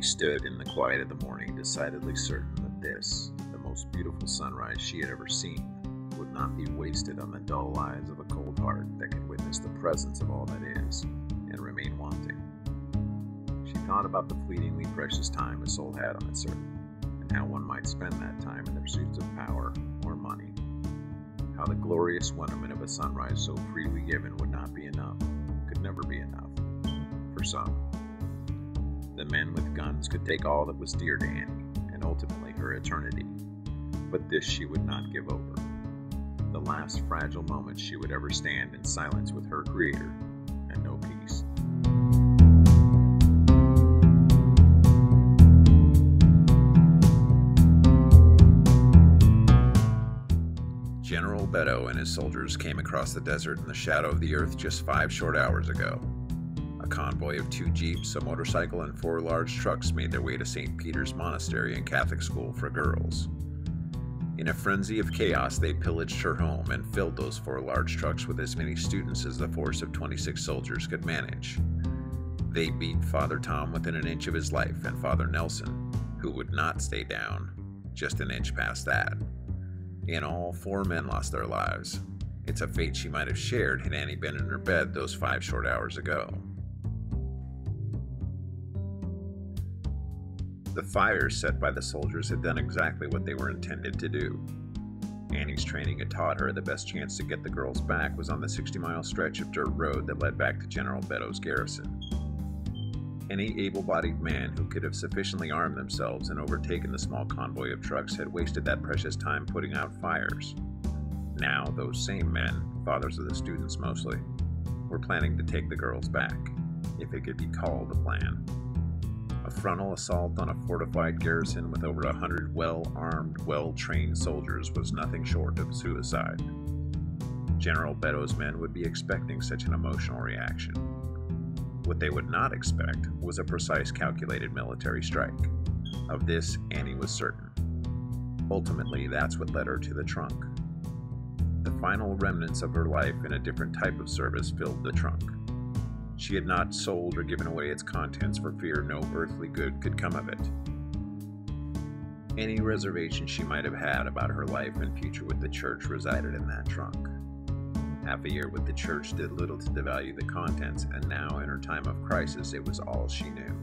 stood in the quiet of the morning, decidedly certain that this, the most beautiful sunrise she had ever seen, would not be wasted on the dull eyes of a cold heart that could witness the presence of all that is, and remain wanting. She thought about the fleetingly precious time a soul had on its earth, and how one might spend that time in the pursuits of power or money. How the glorious wonderment of a sunrise so freely given would not be enough, could never be enough, for some. The men with guns could take all that was dear to Annie, and ultimately her eternity. But this she would not give over. The last fragile moment she would ever stand in silence with her Creator, and know peace. General Beto and his soldiers came across the desert in the shadow of the earth just 5 short hours ago. A convoy of 2 jeeps, a motorcycle, and 4 large trucks made their way to St. Peter's Monastery and Catholic School for Girls. In a frenzy of chaos, they pillaged her home and filled those 4 large trucks with as many students as the force of 26 soldiers could manage. They beat Father Tom within an inch of his life, and Father Nelson, who would not stay down, just an inch past that. In all, 4 men lost their lives. It's a fate she might have shared had Annie been in her bed those 5 short hours ago. The fires set by the soldiers had done exactly what they were intended to do. Annie's training had taught her the best chance to get the girls back was on the 60-mile stretch of dirt road that led back to General Beto's garrison. Any able-bodied man who could have sufficiently armed themselves and overtaken the small convoy of trucks had wasted that precious time putting out fires. Now, those same men, fathers of the students mostly, were planning to take the girls back, if it could be called a plan. A frontal assault on a fortified garrison with over 100 well-armed, well-trained soldiers was nothing short of suicide. General Beto's men would be expecting such an emotional reaction. What they would not expect was a precise, calculated military strike. Of this, Annie was certain. Ultimately, that's what led her to the trunk. The final remnants of her life in a different type of service filled the trunk. She had not sold or given away its contents for fear no earthly good could come of it. Any reservation she might have had about her life and future with the church resided in that trunk. Half a year with the church did little to devalue the contents, and now in her time of crisis it was all she knew.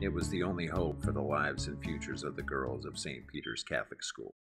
It was the only hope for the lives and futures of the girls of St. Peter's Catholic School.